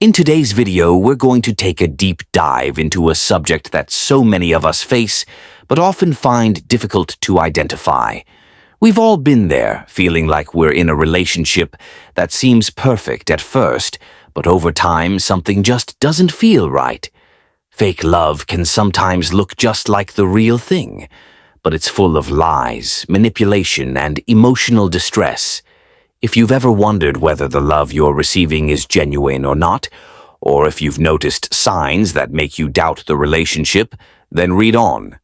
In today's video, we're going to take a deep dive into a subject that so many of us face, but often find difficult to identify. We've all been there, feeling like we're in a relationship that seems perfect at first, but over time something just doesn't feel right. Fake love can sometimes look just like the real thing, but it's full of lies, manipulation, and emotional distress. If you've ever wondered whether the love you're receiving is genuine or not, or if you've noticed signs that make you doubt the relationship, then read on.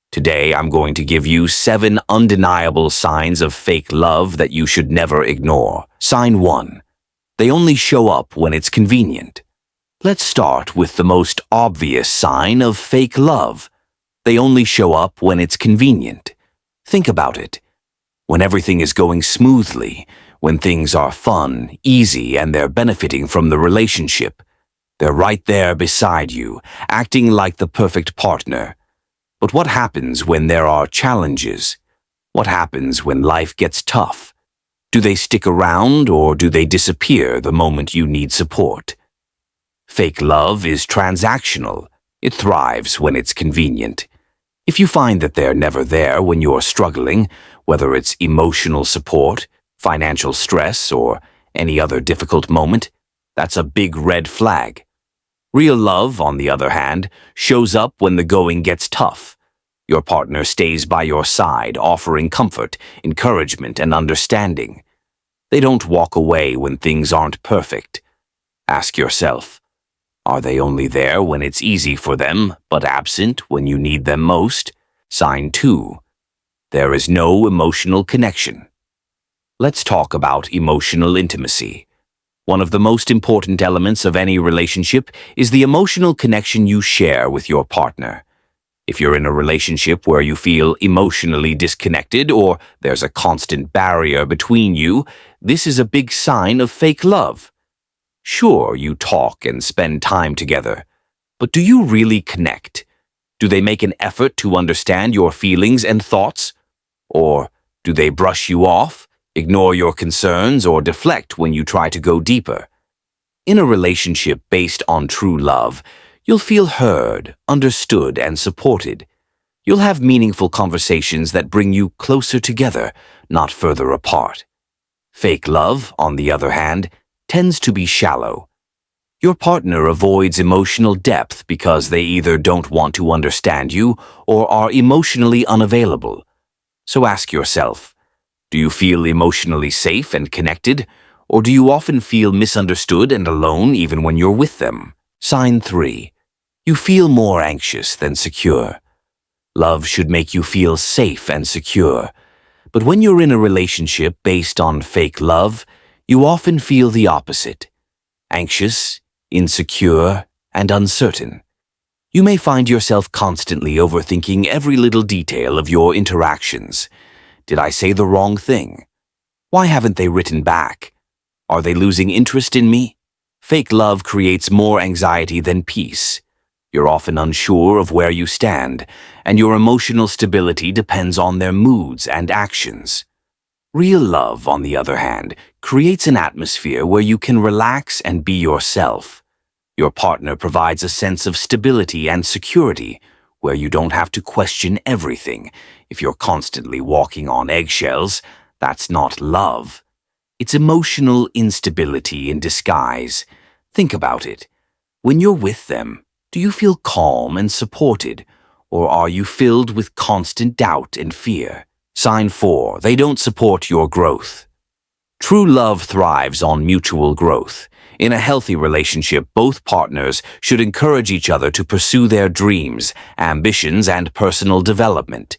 Today, I'm going to give you 7 undeniable signs of fake love that you should never ignore. Sign 1. They only show up when it's convenient. Let's start with the most obvious sign of fake love. They only show up when it's convenient. Think about it. When everything is going smoothly, when things are fun, easy, and they're benefiting from the relationship, they're right there beside you, acting like the perfect partner. But what happens when there are challenges? What happens when life gets tough? Do they stick around or do they disappear the moment you need support? Fake love is transactional. It thrives when it's convenient. If you find that they're never there when you're struggling, whether it's emotional support, financial stress, or any other difficult moment, that's a big red flag. Real love, on the other hand, shows up when the going gets tough. Your partner stays by your side, offering comfort, encouragement, and understanding. They don't walk away when things aren't perfect. Ask yourself, are they only there when it's easy for them, but absent when you need them most? Sign 2. There is no emotional connection. Let's talk about emotional intimacy. One of the most important elements of any relationship is the emotional connection you share with your partner. If you're in a relationship where you feel emotionally disconnected or there's a constant barrier between you, this is a big sign of fake love. Sure, you talk and spend time together, but do you really connect? Do they make an effort to understand your feelings and thoughts? Or do they brush you off, ignore your concerns, or deflect when you try to go deeper? In a relationship based on true love, you'll feel heard, understood, and supported. You'll have meaningful conversations that bring you closer together, not further apart. Fake love, on the other hand, tends to be shallow. Your partner avoids emotional depth because they either don't want to understand you or are emotionally unavailable. So ask yourself, do you feel emotionally safe and connected, or do you often feel misunderstood and alone even when you're with them? Sign 3. You feel more anxious than secure. Love should make you feel safe and secure. But when you're in a relationship based on fake love, you often feel the opposite. Anxious, insecure, and uncertain. You may find yourself constantly overthinking every little detail of your interactions. Did I say the wrong thing? Why haven't they written back? Are they losing interest in me? Fake love creates more anxiety than peace. You're often unsure of where you stand, and your emotional stability depends on their moods and actions. Real love, on the other hand, creates an atmosphere where you can relax and be yourself. Your partner provides a sense of stability and security, where you don't have to question everything. If you're constantly walking on eggshells, that's not love. It's emotional instability in disguise. Think about it. When you're with them, do you feel calm and supported, or are you filled with constant doubt and fear? Sign 4. They don't support your growth. True love thrives on mutual growth. In a healthy relationship, both partners should encourage each other to pursue their dreams, ambitions, and personal development.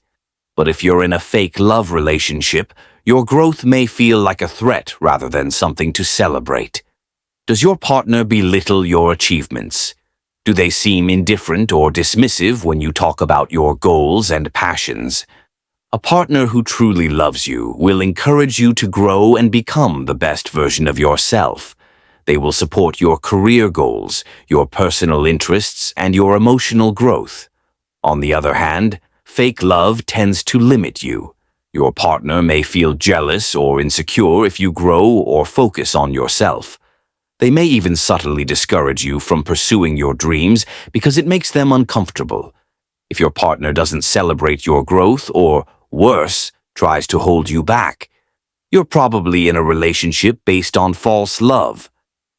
But if you're in a fake love relationship, your growth may feel like a threat rather than something to celebrate. Does your partner belittle your achievements? Do they seem indifferent or dismissive when you talk about your goals and passions? A partner who truly loves you will encourage you to grow and become the best version of yourself. They will support your career goals, your personal interests, and your emotional growth. On the other hand, fake love tends to limit you. Your partner may feel jealous or insecure if you grow or focus on yourself. They may even subtly discourage you from pursuing your dreams because it makes them uncomfortable. If your partner doesn't celebrate your growth or, worse, tries to hold you back, you're probably in a relationship based on false love.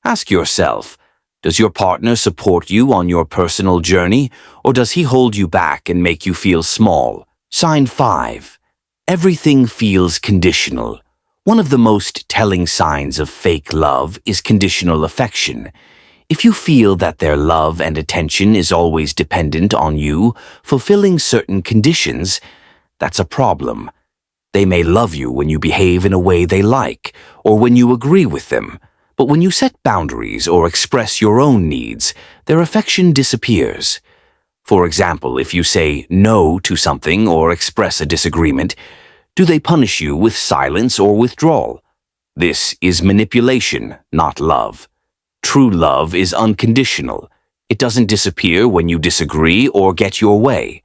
Ask yourself, does your partner support you on your personal journey, or does he hold you back and make you feel small? Sign 5. Everything feels conditional. One of the most telling signs of fake love is conditional affection. If you feel that their love and attention is always dependent on you fulfilling certain conditions, that's a problem. They may love you when you behave in a way they like, or when you agree with them, but when you set boundaries or express your own needs, their affection disappears. For example, if you say no to something or express a disagreement, do they punish you with silence or withdrawal? This is manipulation, not love. True love is unconditional. It doesn't disappear when you disagree or get your way.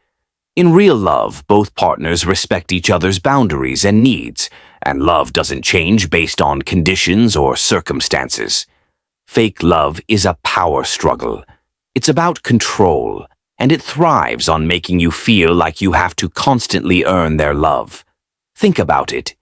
In real love, both partners respect each other's boundaries and needs, and love doesn't change based on conditions or circumstances. Fake love is a power struggle. It's about control, and it thrives on making you feel like you have to constantly earn their love. Think about it.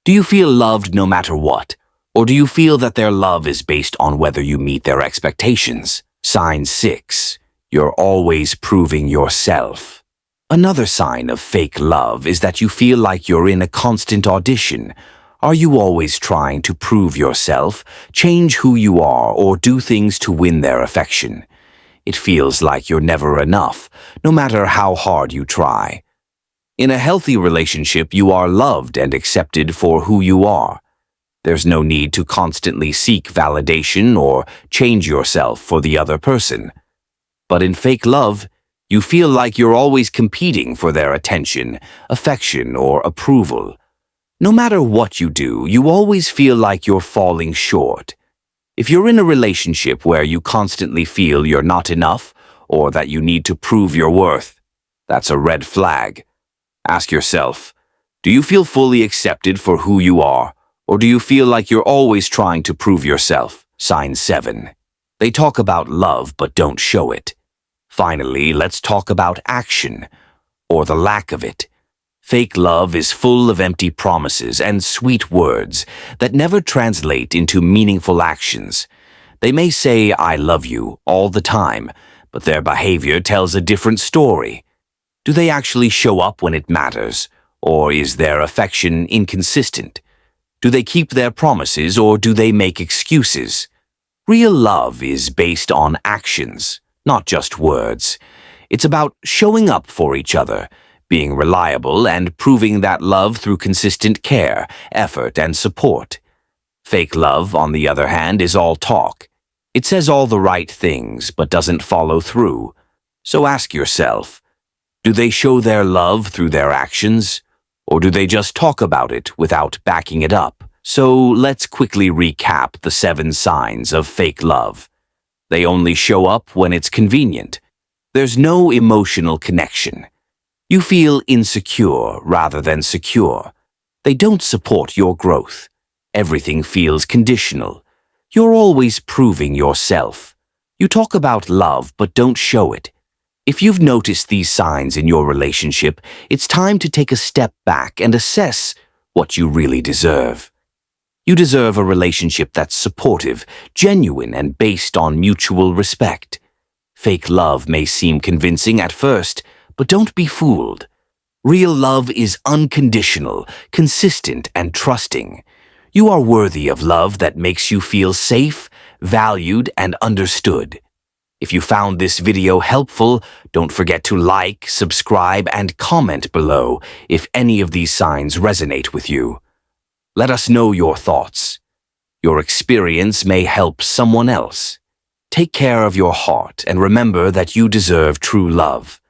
Do you feel loved no matter what? Or do you feel that their love is based on whether you meet their expectations? Sign 6. You're always proving yourself. Another sign of fake love is that you feel like you're in a constant audition. Are you always trying to prove yourself, change who you are, or do things to win their affection? It feels like you're never enough, no matter how hard you try. In a healthy relationship, you are loved and accepted for who you are. There's no need to constantly seek validation or change yourself for the other person. But in fake love, you feel like you're always competing for their attention, affection, or approval. No matter what you do, you always feel like you're falling short. If you're in a relationship where you constantly feel you're not enough or that you need to prove your worth, that's a red flag. Ask yourself, do you feel fully accepted for who you are, or do you feel like you're always trying to prove yourself? Sign 7. They talk about love but don't show it. Finally, let's talk about action, or the lack of it. Fake love is full of empty promises and sweet words that never translate into meaningful actions. They may say, "I love you," all the time, but their behavior tells a different story. Do they actually show up when it matters, or is their affection inconsistent? Do they keep their promises, or do they make excuses? Real love is based on actions, not just words. It's about showing up for each other, being reliable, and proving that love through consistent care, effort, and support. Fake love, on the other hand, is all talk. It says all the right things, but doesn't follow through. So ask yourself, do they show their love through their actions, or do they just talk about it without backing it up? So let's quickly recap the 7 signs of fake love. They only show up when it's convenient. There's no emotional connection. You feel insecure rather than secure. They don't support your growth. Everything feels conditional. You're always proving yourself. You talk about love but don't show it. If you've noticed these signs in your relationship, it's time to take a step back and assess what you really deserve. You deserve a relationship that's supportive, genuine, and based on mutual respect. Fake love may seem convincing at first, but don't be fooled. Real love is unconditional, consistent, and trusting. You are worthy of love that makes you feel safe, valued, and understood. If you found this video helpful, don't forget to like, subscribe, and comment below if any of these signs resonate with you. Let us know your thoughts. Your experience may help someone else. Take care of your heart and remember that you deserve true love.